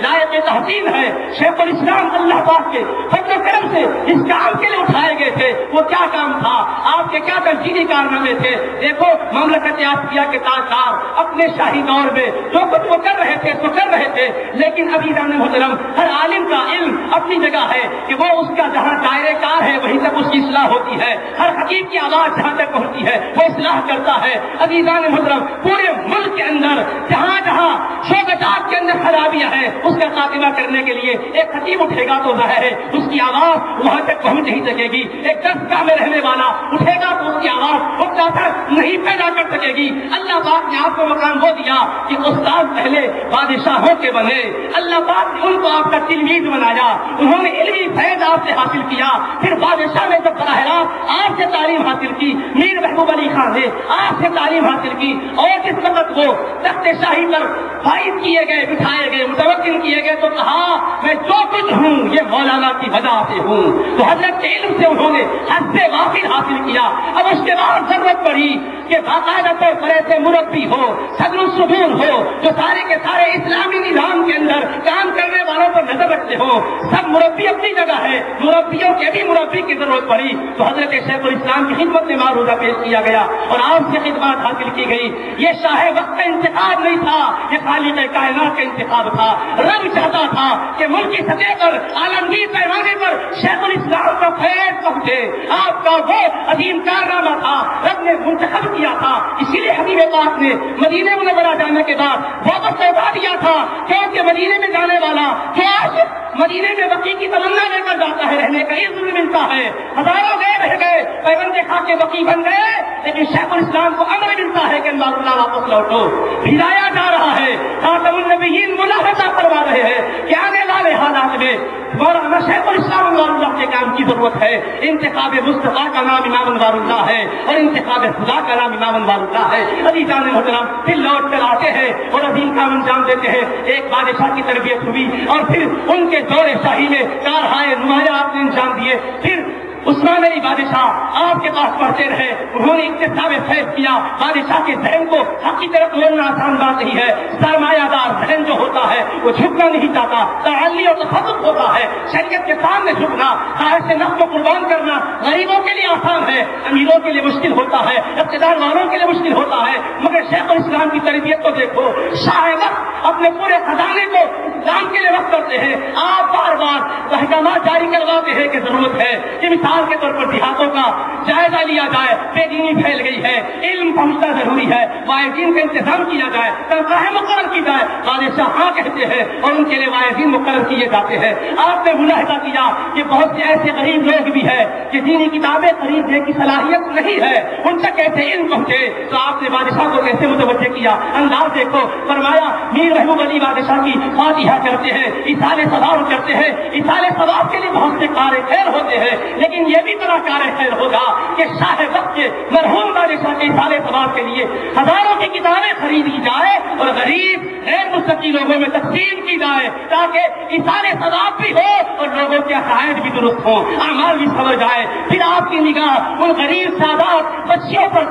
لائق تحسین ہے. شیخ الاسلام اللہ پاک کے فضل و کرم سے اس کام کے لیے اٹھائے گئے تھے. وہ کیا کام تھا؟ آپ کے کیا تنظیمی کارنامے تھے؟ دیکھو مملکت آسیہ کے تاجدار اپنے شاہی دور میں جو کچھ وہ کر رہے تھے تو کر رہے تھے، لیکن عزیزان محترم ہر عالم کا علم اپنی جگہ ہے کہ وہ اس کا جہاں دائرے کار ہے وہیں تک اس کی اصلاح ہوتی ہے. ہر حکیم کی آواز جہاں تک پہنچتی ہے وہ اصلاح کرتا ہے. عزیزان محترم پورے ملک کے اندر جہاں جہاں شعبات کے اندر خرابیاں ہیں اس کا خاتمہ کرنے کے لیے ایک خطیب اٹھے گا تو ظاہر ہے اس کی آواز وہاں تک پہنچ نہیں سکے گی. ایک درسگاہ میں رہنے والا اٹھے گا تو اس کی آواز اتنا تک نہیں پیدا کر سکے گی. اللہ پاک نے آپ کو مقام وہ دیا کہ استاد پہلے بادشاہوں کے بنے. اللہ پاک نے ان کو آپ کا تلمیذ بنایا. انہوں نے علمی فیض آپ سے حاصل کیا. پھر بادشاہ نے جب براہ راست آپ سے تعلیم حاصل کی، میر محبوب علی خان نے آپ سے تعلیم حاصل کی، اور جس وقت وہ تخت شاہی پر فائز کیے گئے، بٹھائے گئے، متوکل کیے گئے تو کہا میں جو کچھ ہوں یہ مولانا کی وجہ سے ہوں. تو حضرت کے علم سے انہوں نے حد سے وافر حاصل کیا. اب اس کے بعد ضرورت پڑی کہ باقاعدہ طور پر ایسے مربی ہو، صدر الصدور ہو، جو سارے کے سارے اسلامی نظام کے اندر کام کرنے والوں پر نظر رکھتے ہو. سب مربی اپنی جگہ ہے، مربیوں کے بھی مربی کی ضرورت پڑی. تو حضرت شیخ الاسلام کی خدمت میں معروضہ پیش کیا گیا اور آپ سے خدمات حاصل کی گئی. یہ شاہ وقت کا انتخاب نہیں تھا، یہ خالق کائنات کا انتخاب تھا. رب چاہتا تھا کہ ملک کی سطح پر عالمگیر پیمانے پر شیخ الاسلام کا فیض پہنچے. آپ کا وہ عظیم کارنامہ تھا، رب نے منتخب کیا تھا. اسی لیے حبیب پاک نے مدینہ منورہ جانے کے بعد واپس لوٹا دیا تھا، کیونکہ مدینے میں جانے والا جو عاشق مدینے میں بقی کی تمنا لے کر جاتا ہے رہنے کا عزت ملتا ہے. ہزاروں گئے رہ گئے، پیغمبر کھا کے بقی بن گئے، لیکن شیخ الاسلام کو امر ملتا ہے کہ انوار اللہ واپس لوٹو. بھیجایا جا رہا ہے، خاتم النبیین ملاحظہ کروا رہے ہیں کہ آنے والے حالات میں مولانا شیخ الاسلام انوار اللہ کے کام کی ضرورت ہے. انتخاب مصطفیٰ کا نام امام انوار اللہ ہے اور انتخاب خدا کا نام امام انوار اللہ ہے. عزیزان محترم پھر لوٹ کر آتے ہیں اور عظیم کام انجام دیتے ہیں. ایک بادشاہ کی تربیت ہوئی اور پھر ان کے دور شاہی میں کارہائے نمایاں آپ نے انجام دیے. پھر عثمان علی بادشاہ آپ کے پاس پہنچے رہے، انہوں نے اکتساب فیض کیا. بادشاہ کے ذہن کو حق کی طرف موڑنا آسان بات نہیں ہے. سرمایہ دار ذہن جو ہوتا ہے وہ جھکنا نہیں چاہتا، تعلی اور تخصص ہوتا ہے. شریعت کے سامنے جھکنا، خواہش نفس کو قربان کرنا غریبوں کے لیے آسان ہے، امیروں کے لیے مشکل ہوتا ہے، اقتدار والوں کے لیے مشکل ہوتا ہے. مگر شیخ الاسلام کی تربیت کو دیکھو، شاہ وقت اپنے پورے خزانے کو اسلام کے لیے وقف کرتے ہیں. آپ بار بار احکامات جاری کرواتے ہیں کہ ضرورت ہے کہ مثال کے طور پر دیہاتوں کا جائزہ لیا جائے. بے دینی پھیل گئی ہے، علم پہنچنا ضروری ہے، واعظین کا انتظام کیا جائے، تنخواہیں مقرر کی جائے. بادشاہ ہاں کہتے ہیں اور ان کے لیے واعظین مقرر کیے جاتے ہیں. آپ نے ملاحظہ کیا کہ بہت سے ایسے غریب لوگ بھی ہیں کہ دینی کتابیں خریدنے کی صلاحیت نہیں ہے، ان تک کیسے علم پہنچے. تو آپ نے بادشاہ کو کیسے متوجہ کیا؟ انداز دیکھو. فرمایا میر محبوب علی بادشاہ کی فاتحہ کرتے ہیں، اصال ثواب کرتے ہیں. اصال ثواب کے لیے بہت سے کار خیر ہوتے ہیں، لیکن یہ بھی بڑا کار خیر ہوگا کہ شاہ وقت کے مرحوم بادشاہ کے اصال ثواب کے لیے ہزاروں کی کتابیں خریدی جائے اور غریب غیر مستقی لوگوں میں تقسیم کی جائے، تاکہ اصال ثواب بھی ہو اور لوگوں کے عقائد بھی درست ہو، اعمال بھی سمجھ جائے. پھر آپ کی نگاہ ان غریب سادات بچوں پر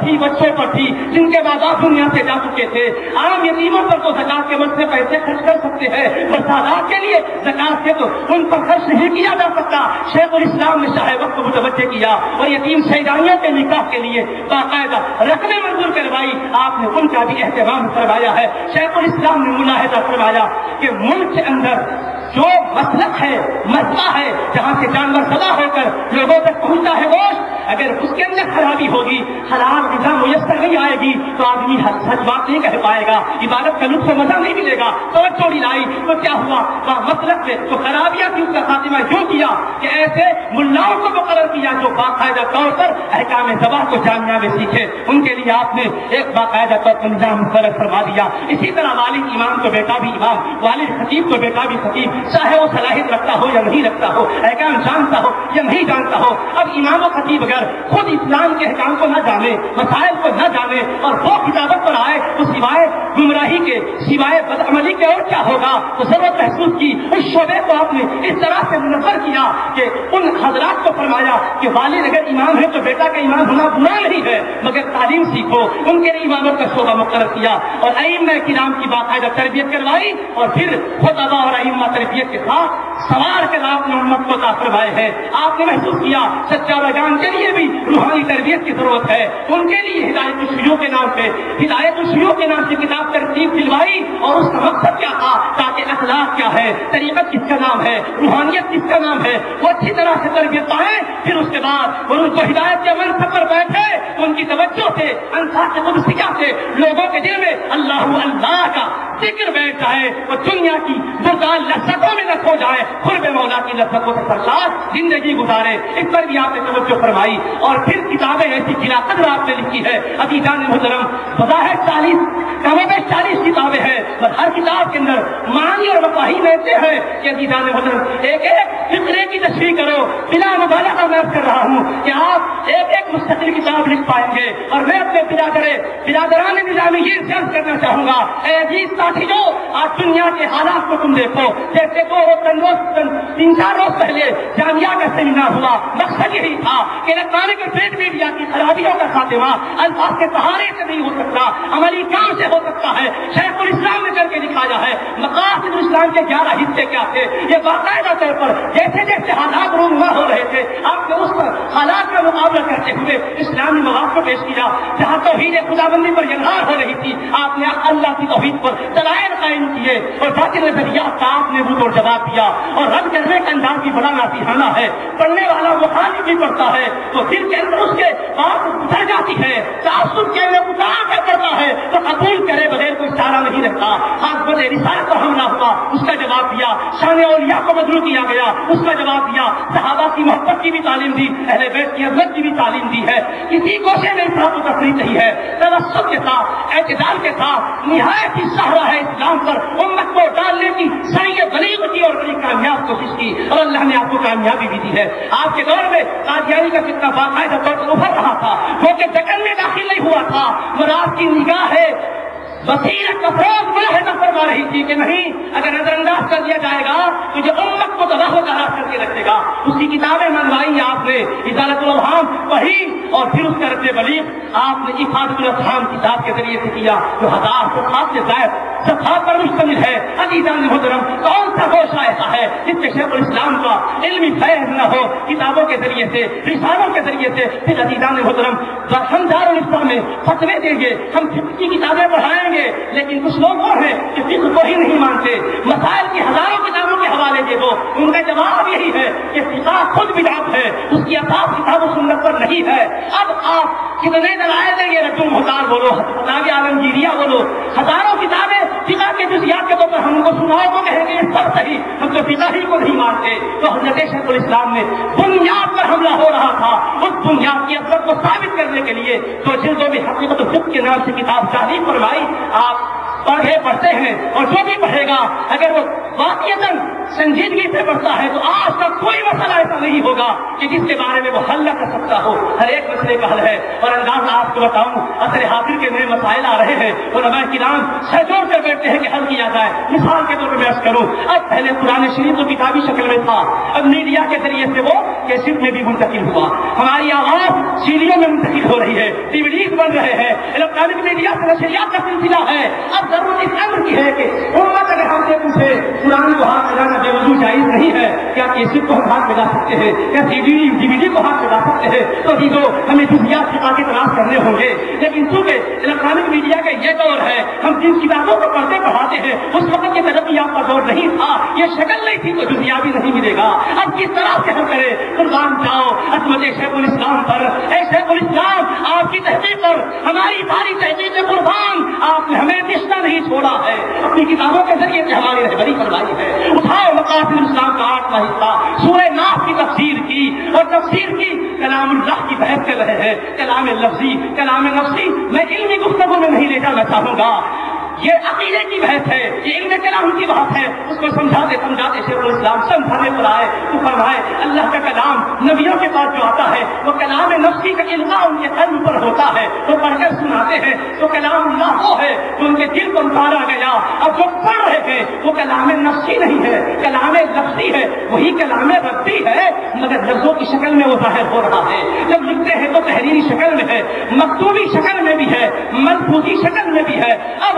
تھی جن کے بعد آپ دنیا سے جا چکے تھے. عام یتیموں پر تو زکات کے مد سے پیسے خرچ کر سکتے ہیں، اور سادات کے لیے زکات سے تو ان پر خرچ نہیں کیا جا سکتا. شیخ الاسلام نے شاہ وقت کو متوجہ کیا اور یتیم شہیدانیوں کے نکاح کے لیے باقاعدہ رقمیں منظور کروائی. آپ نے ان کا بھی اہتمام کروایا ہے. شیخ الاسلام نے ملاحظہ کروایا کہ ملک کے اندر جو مسلک ہے، مسئلہ ہے، جہاں سے جانور ذبح ہو کر لوگوں تک پہنچتا ہے گوشت، اگر اس کے اندر خرابی ہوگی، حلال غذا میسر نہیں آئے گی تو آدمی سچ بات نہیں کہہ پائے گا، عبادت کا لطف مزہ نہیں ملے گا. توجہ نہیں لائی تو کیا ہوا؟ مسلک میں تو خرابیاں کیوں کا خاتمہ کیوں کیا کہ ایسے ملاؤں کو مقرر کیا جو باقاعدہ طور پر احکام ذبح کو جامعہ میں سیکھے. ان کے لیے آپ نے ایک باقاعدہ طور پر نظام مقرر فرما دیا. اسی طرح والد امام کو بیٹا بھی امام، والد خطیب کو بیٹا بھی خطیب، چاہے وہ صلاحیت رکھتا ہو یا نہیں رکھتا ہو، احکام جانتا ہو یا نہیں جانتا ہو. اب امام و خطیب اگر خود اسلام کے احکام کو نہ جانے، مسائل کو نہ جانے اور وہ کتابت پر آئے تو سوائے گمراہی کے، سوائے بدعملی کے اور کیا ہوگا؟ تو ضرورت محسوس کی اس شعبے کو آپ نے اس طرح سے منظر کیا کہ ان حضرات کو فرمایا کہ والد اگر امام ہے تو بیٹا کا امام ہونا برا نہیں ہے، مگر تعلیم سیکھو. ان کے لیے امامت کا شعبہ مقرر کیا اور ائمہ کرام کی باقاعدہ تربیت کروائی اور پھر خطبہ اور ائمہ تربیت کے ساتھ سوار کر آپ نے امت کو عطا فرمائے ہیں. آپ نے محسوس کیا سچا جان کے لیے بھی روحانی تربیت کی ضرورت ہے. ان کے لیے ہدایت الشیوع کے نام پہ ہدایت الشیوع کے نام سے کتاب ترتیب دلوائی اور اس کا مقصد کیا تھا تاکہ اخلاق کیا ہے, طریقت کس کا نام ہے, روحانیت کس کا نام ہے, وہ اچھی طرح سے تربیت پائیں. پھر اس کے بعد وہ ان کو ہدایت کے منصب پر بیٹھے, ان کی توجہ سے انصاف قدسیہ سے لوگوں کے دل میں اللہ کا ذکر بیٹھ جائے, وہ دنیا کی مردار لذتوں میں نہ کھو جائے, قرب مولا کی لذتوں کے ساتھ زندگی گزارے. اس پر بھی آپ نے توجہ فرمائی. اور پھر کتابیں ایسی بلا قدر آپ نے لکھی ہے. عزیزان محترم, بظاہر 40 کتابیں ہیں, اور ہر کتاب کے اندر معنی اور مفاہیم ایسے ہیں کہ عزیزان محترم ایک فقرے کی تشریح کرو. بلا مبالغہ میں کر رہا ہوں کہ آپ ایک مستقل کتاب لکھ پائیں گے. اور میں اپنے برادران نظامی یہ عرض کرنا چاہوں گا, اے عزیز ساتھیو, آج دنیا کے حالات کو تم دیکھو. جیسے 3-4 روز پہلے جامعہ کا سیمینار ہوا, مقصد یہی تھا کہ الیکٹرانک اور پرنٹ میڈیا کی خرابیوں کا خاتمہ الفاظ کے سہارے سے نہیں ہو سکتا, عملی کام سے ہو سکتا ہے. شیخ الاسلام نے کر کے دکھایا ہے. مقاصد الاسلام کے 11 حصے کیا تھے, یہ باقاعدہ طور پر جیسے جیسے حالات رونما ہو رہے تھے آپ نے اس پر حالات کا مقابلہ کرتے ہوئے اسلامی مواد کو پیش کیا. جہاں توحید خداوندی پر ینہار ہو رہی تھی آپ نے اللہ کی توحید پر دلائل قائم کیے, اور باقی نظریات کا آپ نے وہ اور جواب دیا. اور رد کرنے کا انداز بھی بڑا نصیحانہ ہے. پڑھنے والا مخالف بھی پڑھتا ہے تو دل کے اندر اس کے بات اتر جاتی ہے, تعصب کے اندر اتار کر پڑتا ہے تو قبول کرے بغیر کوئی چارہ نہیں رہتا. خاص بد رسالت پر حملہ ہوا, اس کا جواب دیا. شان اولیاء کو مدعو کیا گیا, اس کا جواب دیا. صحابہ کی محبت کی بھی تعلیم دی, اہل بیت کی عظمت کی بھی تعلیم دی ہے. کسی گوشے میں افراط و تفریط نہیں ہے. توسط کے ساتھ, اعتدال کے ساتھ نہایت ہی سہرا ہے اسلام پر امت کو ڈالنے کی صحیح بلیغ کی اور بڑی کامیاب کوشش کی, اور اللہ نے آپ کو کامیابی بھی دی ہے. آپ کے دور میں قادیانی کا کتنا باقاعدہ طور پر ابھر رہا تھا, وہ کہ دکن میں داخل نہیں ہوا تھا. مراد کی نگاہ ہے بصیرت افروز ملاحظہ فرما رہی تھی کہ نہیں, اگر نظر انداز کر دیا جائے گا تو یہ امت کو تباہ و تباہ کر کے رکھے گا. اس کی کتابیں منوائی آپ نے, ازالۃ الاوہام پڑھی, اور پھر اس کا رد بلیغ آپ نے افادۃ الافہام کتاب کے ذریعے سے کیا, جو 1000 صفحات سے زائد صفحات پر مشتمل ہے. عزیزان محترم, کون سا گوشہ ایسا ہے جس سے شیخ الاسلام کا علمی فیض نہ ہو کتابوں کے ذریعے سے, رسالوں کے ذریعے سے. پھر عزیزان محترم, ہم دارالاسلام میں فتوے دیں گے, ہم فقہ کی کتابیں پڑھائیں گے, لیکن کچھ لوگ وہ ہیں کہ فقہ کو ہی نہیں مانتے. مسائل کی ہزاروں کتابوں کے حوالے دے دو, ان کا جواب یہی ہے کہ فقہ خود بدعت ہے, اس کی اساس کتاب و سنت پر نہیں ہے. اب آپ کتنے دلائل دیں گے, رجل محتار بولو, کتاب عالمگیریہ بولو, ہزاروں کتابیں فقہ کے جزیات کے طور پر ہم کو سناؤ کو کہیں گے یہ سب صحیح, ہم تو فقہ ہی کو نہیں مانتے. تو حضرت شیخ الاسلام نے بنیاد پر حملہ ہو رہا تھا, اس بنیاد کی عظمت کو ثابت کرنے کے لیے تو جلدوں میں حقیقت الفقہ کے نام سے کتاب جاری فرمائی. آپ پڑھتے ہیں, اور جو بھی پڑھے گا اگر وہ واقعتاً سنجیدگی سے پڑھتا ہے تو آج تک کوئی مسئلہ ایسا نہیں ہوگا کہ جس کے بارے میں وہ حل نہ کر سکتا ہو. ہر ایک مسئلے کا حل ہے. اور انداز آپ کو بتاؤں, عصر حاضر کے نئے مسائل آ رہے ہیں, علماء کرام سر جوڑ کر بیٹھتے ہیں کہ حل کیا جائے. مثال کے طور پر میں عرض کروں, اب پہلے قرآن شریف تو کتابی شکل میں تھا, اب میڈیا کے ذریعے سے وہ کیسٹ میں بھی منتقل ہوا. ہماری آواز سیڈیوں میں منتقل ہو رہی ہے, ڈی وی ڈیز بن رہے ہیں, الیکٹرانک میڈیا سے نشریات کا سلسلہ ہے. اب ضرورت اس امر کی ہے کہ امت اگر ہم سے پوچھے قرآن کو ہاتھ میں لانا بے وضو جائز نہیں ہے, کیا کیسٹ کو ہم ہاتھ میں لا سکتے ہیں, کیا ڈی وی ڈی کو ہاتھ میں لا سکتے ہیں, تو بھی ہمیں جزیات کی آگے تلاش کرنے ہوں گے. لیکن چونکہ الیکٹرانک میڈیا کا یہ دور ہے, ہم جن کتابوں کو پڑھتے پڑھاتے ہیں اس وقت یہ ترقیات کا دور نہیں تھا, یہ شکل نہیں تھی, تو جزیات بھی نہیں ملے گا. اب کس طرح سے ہم کریں, قربان جاؤ عظمت شیخ الاسلام پر. اے شیخ الاسلام, آپ کی تحقیق پر ہماری ساری تحقیق قربان, آپ نے ہمیں رشتہ نہیں چھوڑا ہے, اپنی کتابوں کے ذریعے سے ہماری رہبری فرمائی ہے. اٹھاؤ مقاصد الاسلام کا 8واں حصہ سورہ ناس کی تفسیر کی, اور تفسیر کی کلام اللہ کی بحث کر رہے ہیں. کلام لفظی, کلام نفسی میں علمی گفتگو میں نہیں لے جانا چاہوں گا, یہ عقیدے کی بحث ہے, یہ علم کلام کی بات ہے. اس کو سمجھاتے سمجھاتے شیخ الاسلام سمجھانے پر آئے تو فرمائے اللہ کا کلام نبیوں کے پاس جو آتا ہے وہ کلام نفسی کا القاء ان کے قلب پر ہوتا ہے, وہ پڑھ کر سناتے ہیں تو کلام اللہ وہ ہے جو ان کے دل کو اتارا گیا. اب جو پڑھ رہے ہیں وہ کلام نفسی نہیں ہے, کلام لفظی ہے, وہی کلام ربی ہے, مگر لفظوں کی شکل میں وہ ظاہر ہو رہا ہے. جب لکھتے ہیں تو تحریری شکل میں ہے, مکتوبی شکل میں بھی ہے, ملفوظی شکل میں بھی ہے. اب